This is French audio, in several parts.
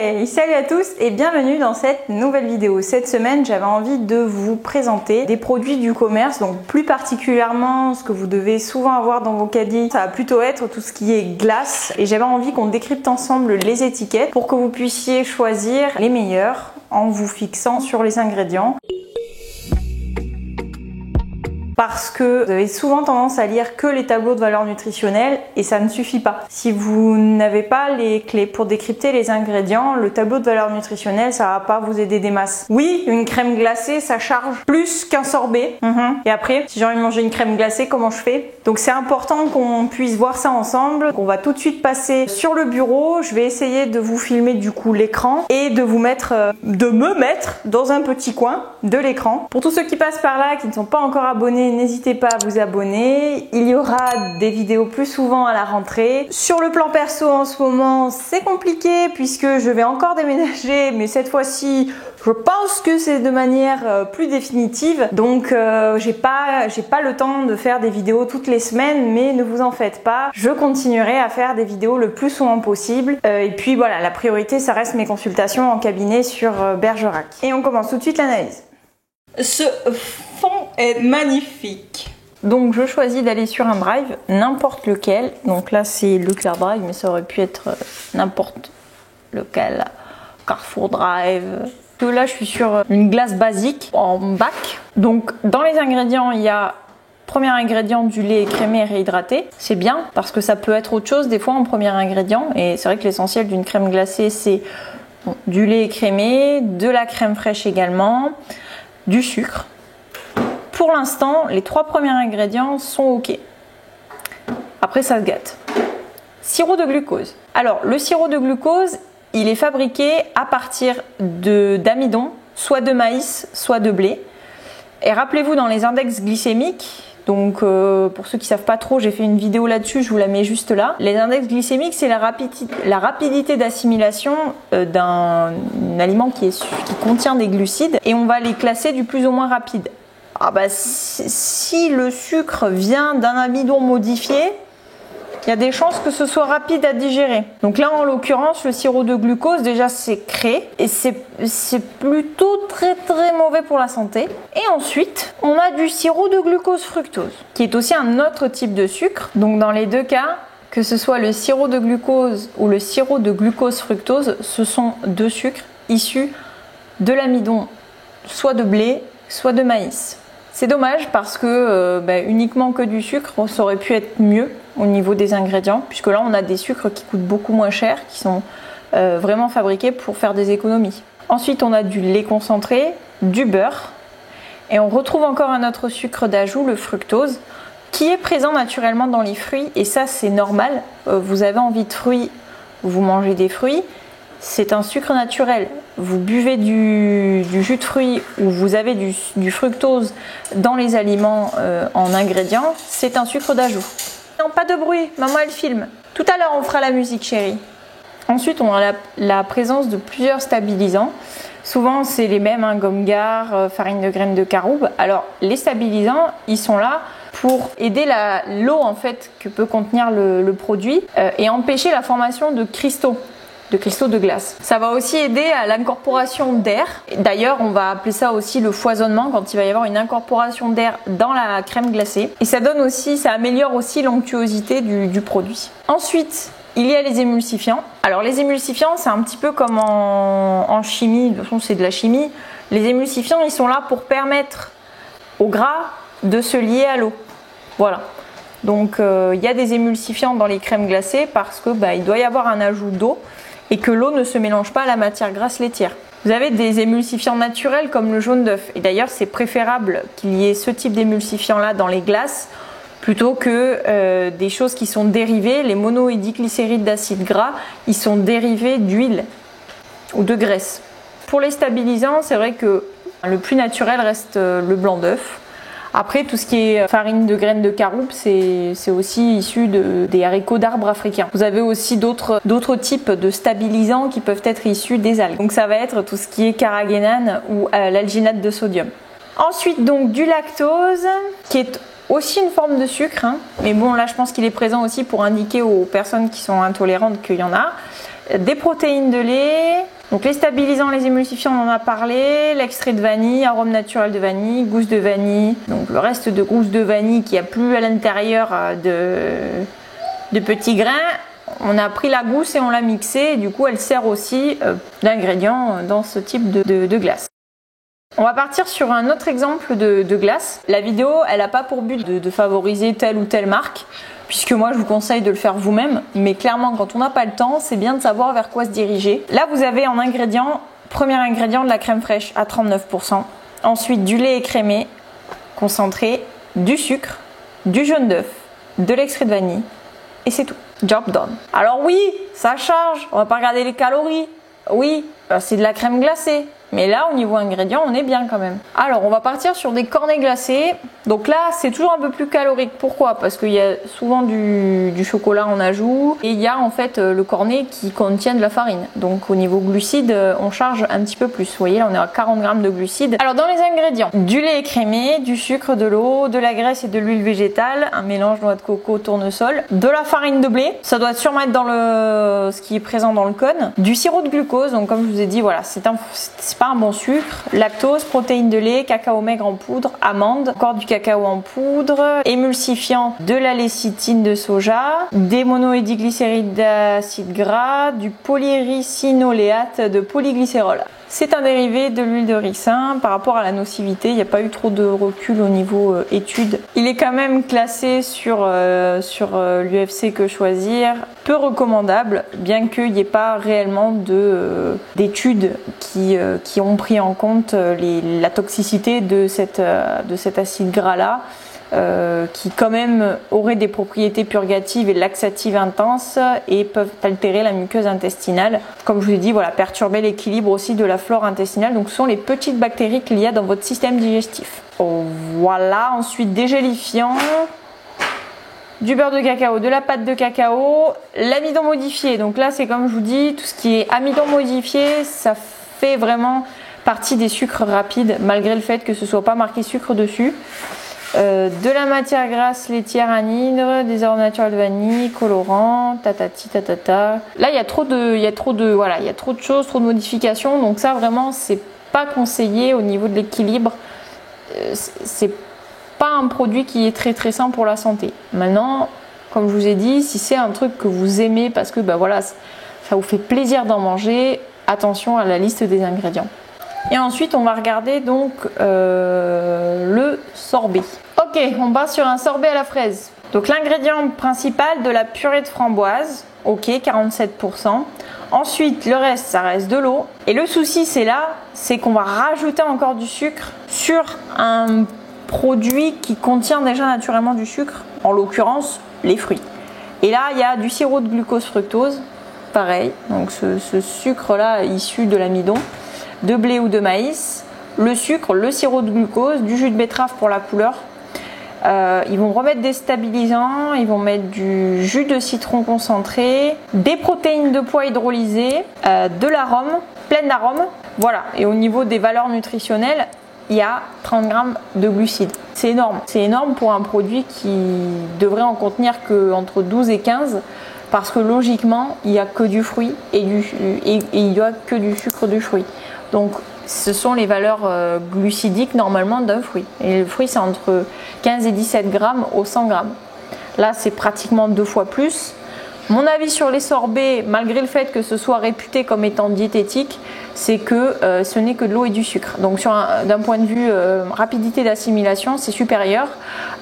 Hey, salut à tous et bienvenue dans cette nouvelle vidéo. Cette semaine, j'avais envie de vous présenter des produits du commerce, donc plus particulièrement ce que vous devez souvent avoir dans vos caddies. Ça va plutôt être tout ce qui est glace et j'avais envie qu'on décrypte ensemble les étiquettes pour que vous puissiez choisir les meilleurs en vous fixant sur les ingrédients. Parce que vous avez souvent tendance à lire que les tableaux de valeur nutritionnelle et ça ne suffit pas. Si vous n'avez pas les clés pour décrypter les ingrédients, le tableau de valeur nutritionnelle, ça va pas vous aider des masses. Oui, une crème glacée, ça charge plus qu'un sorbet. Et après, si j'ai envie de manger une crème glacée, comment je fais? Donc c'est important qu'on puisse voir ça ensemble. On va tout de suite passer sur le bureau. Je vais essayer de vous filmer du coup l'écran et de vous mettre, de me mettre dans un petit coin de l'écran. Pour tous ceux qui passent par là, qui ne sont pas encore abonnés, n'hésitez pas à vous abonner. Il y aura des vidéos plus souvent à la rentrée. Sur le plan perso en ce moment, c'est compliqué puisque je vais encore déménager, mais cette fois-ci, je pense que c'est de manière plus définitive. Donc j'ai pas le temps de faire des vidéos toutes les semaines, mais ne vous en faites pas. Je continuerai à faire des vidéos le plus souvent possible. Et puis voilà, la priorité, ça reste mes consultations en cabinet sur Bergerac. Et on commence tout de suite l'analyse. Ce fond est magnifique. Donc je choisis d'aller sur un drive, n'importe lequel. Donc là c'est Leclerc Drive, mais ça aurait pu être n'importe lequel. Carrefour Drive. Là je suis sur une glace basique en bac. Donc dans les ingrédients il y a premier ingrédient du lait écrémé et réhydraté. C'est bien parce que ça peut être autre chose des fois en premier ingrédient. Et c'est vrai que l'essentiel d'une crème glacée c'est du lait écrémé, de la crème fraîche également, du sucre. Pour l'instant, les trois premiers ingrédients sont ok. Après, ça se gâte. Sirop de glucose. Alors, le sirop de glucose, il est fabriqué à partir d'amidon, soit de maïs, soit de blé. Et rappelez-vous, dans les index glycémiques, donc pour ceux qui ne savent pas trop, j'ai fait une vidéo là-dessus, je vous la mets juste là. Les index glycémiques, c'est la rapidité d'assimilation d'un aliment qui contient des glucides et on va les classer du plus au moins rapide. Ah bah, si le sucre vient d'un amidon modifié, il y a des chances que ce soit rapide à digérer. Donc là, en l'occurrence, le sirop de glucose, déjà, c'est créé et c'est plutôt très mauvais pour la santé. Et ensuite, on a du sirop de glucose fructose, qui est aussi un autre type de sucre. Donc dans les deux cas, que ce soit le sirop de glucose ou le sirop de glucose fructose, ce sont deux sucres issus de l'amidon, soit de blé, soit de maïs. C'est dommage parce que uniquement que du sucre, ça aurait pu être mieux au niveau des ingrédients, puisque là on a des sucres qui coûtent beaucoup moins cher, qui sont vraiment fabriqués pour faire des économies. Ensuite on a du lait concentré, du beurre, et on retrouve encore un autre sucre d'ajout, le fructose, qui est présent naturellement dans les fruits, et ça c'est normal. Vous avez envie de fruits, vous mangez des fruits, c'est un sucre naturel. Vous buvez du jus de fruits ou vous avez du fructose dans les aliments en ingrédients, c'est un sucre d'ajout. Non, pas de bruit, maman elle filme. Tout à l'heure on fera la musique chérie. Ensuite on a la présence de plusieurs stabilisants. Souvent c'est les mêmes, gomme gare, farine de graines de caroube. Alors les stabilisants, ils sont là pour aider l'eau en fait que peut contenir le produit et empêcher la formation de cristaux de glace. Ça va aussi aider à l'incorporation d'air. D'ailleurs, on va appeler ça aussi le foisonnement quand il va y avoir une incorporation d'air dans la crème glacée. Et ça améliore aussi l'onctuosité du produit. Ensuite, il y a les émulsifiants. Alors les émulsifiants, c'est un petit peu comme en chimie, de toute façon c'est de la chimie. Les émulsifiants, ils sont là pour permettre au gras de se lier à l'eau. Voilà. Donc il y a des émulsifiants dans les crèmes glacées parce que il doit y avoir un ajout d'eau et que l'eau ne se mélange pas à la matière grasse laitière. Vous avez des émulsifiants naturels comme le jaune d'œuf. Et d'ailleurs, c'est préférable qu'il y ait ce type d'émulsifiant-là dans les glaces plutôt que des choses qui sont dérivées. Les monoédiclycérides d'acide gras, ils sont dérivés d'huile ou de graisse. Pour les stabilisants, c'est vrai que le plus naturel reste le blanc d'œuf. Après, tout ce qui est farine de graines de caroube, c'est aussi issu des haricots d'arbres africains. Vous avez aussi d'autres types de stabilisants qui peuvent être issus des algues. Donc ça va être tout ce qui est carragénane ou l'alginate de sodium. Ensuite, donc du lactose, qui est aussi une forme de sucre, mais bon, là je pense qu'il est présent aussi pour indiquer aux personnes qui sont intolérantes qu'il y en a. des protéines de lait, donc les stabilisants, les émulsifiants, on en a parlé, l'extrait de vanille, arôme naturel de vanille, gousse de vanille, donc le reste de gousse de vanille qui a plus à l'intérieur de petits grains. On a pris la gousse et on l'a mixée, et du coup elle sert aussi d'ingrédient dans ce type de glace. On va partir sur un autre exemple de glace. La vidéo, elle n'a pas pour but de favoriser telle ou telle marque, puisque moi je vous conseille de le faire vous-même, mais clairement quand on n'a pas le temps, c'est bien de savoir vers quoi se diriger. Là vous avez en ingrédient, premier ingrédient de la crème fraîche à 39%, ensuite du lait écrémé concentré, du sucre, du jaune d'œuf, de l'extrait de vanille, et c'est tout. Job done. Alors oui, ça charge, on va pas regarder les calories, oui, c'est de la crème glacée. Mais là, au niveau ingrédients, on est bien quand même. Alors, on va partir sur des cornets glacés. Donc là, c'est toujours un peu plus calorique. Pourquoi? Parce qu'il y a souvent du chocolat en ajout. Et il y a en fait le cornet qui contient de la farine. Donc au niveau glucides, on charge un petit peu plus. Vous voyez, là, on est à 40 grammes de glucides. Alors dans les ingrédients, du lait écrémé, du sucre, de l'eau, de la graisse et de l'huile végétale, un mélange noix de coco, tournesol, de la farine de blé. Ça doit sûrement être dans ce qui est présent dans le cône. Du sirop de glucose. Donc comme je vous ai dit, voilà, c'est pas un bon sucre, lactose, protéines de lait, cacao maigre en poudre, amandes, encore du cacao en poudre, émulsifiant, de la lécithine de soja, des monoédiglycérides d'acide gras, du polyéricinoléate de polyglycérol. C'est un dérivé de l'huile de ricin. Par rapport à la nocivité, il n'y a pas eu trop de recul au niveau études. Il est quand même classé sur l'UFC Que Choisir, peu recommandable, bien qu'il n'y ait pas réellement d'études qui ont pris en compte la toxicité de cet acide gras-là. Qui quand même auraient des propriétés purgatives et laxatives intenses et peuvent altérer la muqueuse intestinale. Comme je vous ai dit, voilà, perturber l'équilibre aussi de la flore intestinale. Donc ce sont les petites bactéries qu'il y a dans votre système digestif. Voilà, ensuite des gélifiants, du beurre de cacao, de la pâte de cacao, l'amidon modifié. Donc là c'est comme je vous dis, tout ce qui est amidon modifié, ça fait vraiment partie des sucres rapides malgré le fait que ce soit pas marqué sucre dessus. De la matière grasse laitière anhydre, des arômes naturels de vanille, colorants, tatati tatata. Là il y a trop de choses, trop de modifications, donc ça vraiment c'est pas conseillé au niveau de l'équilibre. C'est pas un produit qui est très très sain pour la santé. Maintenant, comme je vous ai dit, si c'est un truc que vous aimez parce que voilà, ça vous fait plaisir d'en manger, attention à la liste des ingrédients. Et ensuite, on va regarder donc le sorbet. Ok, on passe sur un sorbet à la fraise. Donc l'ingrédient principal, de la purée de framboise, ok, 47%. Ensuite, le reste, ça reste de l'eau. Et le souci, c'est qu'on va rajouter encore du sucre sur un produit qui contient déjà naturellement du sucre, en l'occurrence les fruits. Et là, il y a du sirop de glucose fructose, pareil, donc ce sucre-là issu de l'amidon, de blé ou de maïs, le sucre, le sirop de glucose, du jus de betterave pour la couleur. Ils vont remettre des stabilisants, ils vont mettre du jus de citron concentré, des protéines de pois hydrolysées, de l'arôme, plein d'arômes. Voilà, et au niveau des valeurs nutritionnelles, il y a 30 grammes de glucides. C'est énorme. C'est énorme pour un produit qui devrait en contenir qu'entre 12 et 15, parce que logiquement, il n'y a que du fruit et il n'y a que du sucre du fruit. Donc ce sont les valeurs glucidiques normalement d'un fruit. Et le fruit c'est entre 15 et 17 grammes au 100 grammes. Là c'est pratiquement 2 fois plus. Mon avis sur les sorbets, malgré le fait que ce soit réputé comme étant diététique, c'est que ce n'est que de l'eau et du sucre. Donc d'un point de vue rapidité d'assimilation, c'est supérieur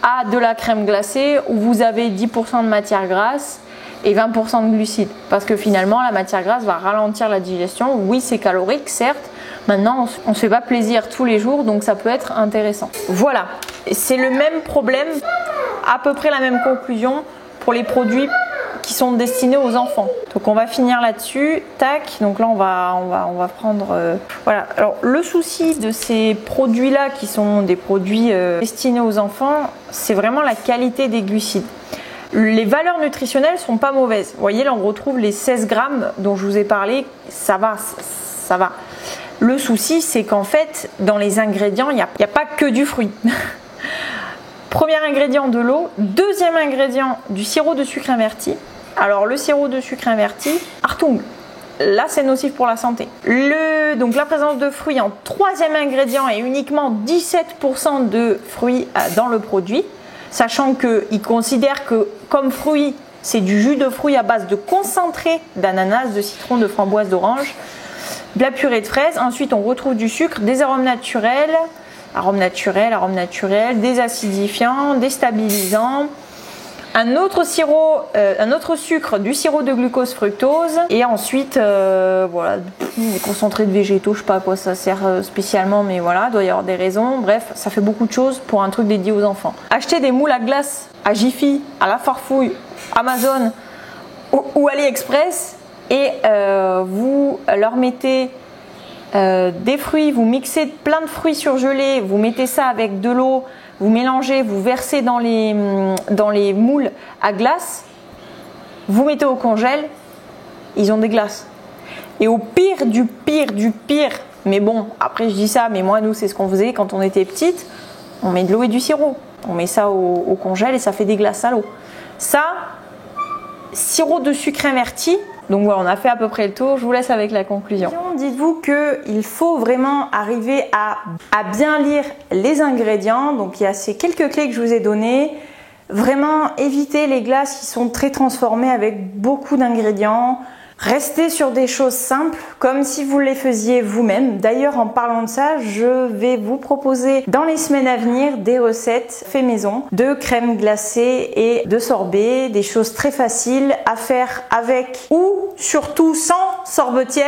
à de la crème glacée où vous avez 10% de matière grasse et 20% de glucides. Parce que finalement la matière grasse va ralentir la digestion. Oui c'est calorique certes, maintenant on ne se fait pas plaisir tous les jours, donc ça peut être intéressant. Voilà, c'est le même problème, à peu près la même conclusion pour les produits qui sont destinés aux enfants. Donc on va finir là-dessus. Tac, donc là on va prendre voilà. Alors le souci de ces produits-là qui sont des produits destinés aux enfants, c'est vraiment la qualité des glucides. Les valeurs nutritionnelles sont pas mauvaises. Vous voyez là on retrouve les 16 grammes dont je vous ai parlé, ça va. Le souci c'est qu'en fait dans les ingrédients il n'y a pas que du fruit. Premier ingrédient de l'eau, deuxième ingrédient du sirop de sucre inverti. Alors le sirop de sucre inverti, Hartung. là c'est nocif pour la santé. Donc la présence de fruits en troisième ingrédient et uniquement 17% de fruits dans le produit, sachant qu'ils considèrent que comme fruits, c'est du jus de fruits à base de concentré d'ananas, de citron, de framboise, d'orange, de la purée de fraises. Ensuite, on retrouve du sucre, des arômes naturels, des acidifiants, des stabilisants, un autre sucre, du sirop de glucose fructose, et ensuite voilà, des concentrés de végétaux, je sais pas à quoi ça sert spécialement, mais voilà, il doit y avoir des raisons. Bref, ça fait beaucoup de choses pour un truc dédié aux enfants. Achetez des moules à glace à Jiffy, à La Farfouille, Amazon ou AliExpress, et vous leur mettez des fruits, vous mixez plein de fruits surgelés, vous mettez ça avec de l'eau, vous mélangez, vous versez dans les moules à glace, vous mettez au congèle, ils ont des glaces. Et au pire du pire, mais bon, après je dis ça, mais moi nous c'est ce qu'on faisait quand on était petite, on met de l'eau et du sirop, on met ça au congèle et ça fait des glaces à l'eau. Ça, sirop de sucre inverti. Donc voilà, on a fait à peu près le tour, je vous laisse avec la conclusion. Dites-vous qu'il faut vraiment arriver à bien lire les ingrédients. Donc il y a ces quelques clés que je vous ai données. Vraiment éviter les glaces qui sont très transformées avec beaucoup d'ingrédients. Restez sur des choses simples, comme si vous les faisiez vous-même. D'ailleurs, en parlant de ça, je vais vous proposer dans les semaines à venir des recettes fait maison de crème glacée et de sorbet, des choses très faciles à faire avec ou surtout sans sorbetière,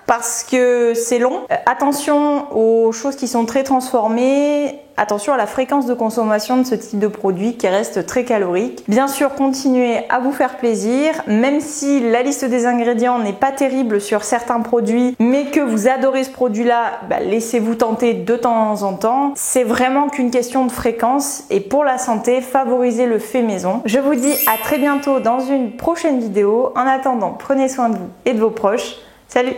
parce que c'est long. Attention aux choses qui sont très transformées. Attention à la fréquence de consommation de ce type de produit qui reste très calorique. Bien sûr, continuez à vous faire plaisir, même si la liste des ingrédients n'est pas terrible sur certains produits, mais que vous adorez ce produit-là, laissez-vous tenter de temps en temps. C'est vraiment qu'une question de fréquence, et pour la santé, favorisez le fait maison. Je vous dis à très bientôt dans une prochaine vidéo. En attendant, prenez soin de vous et de vos proches. Salut!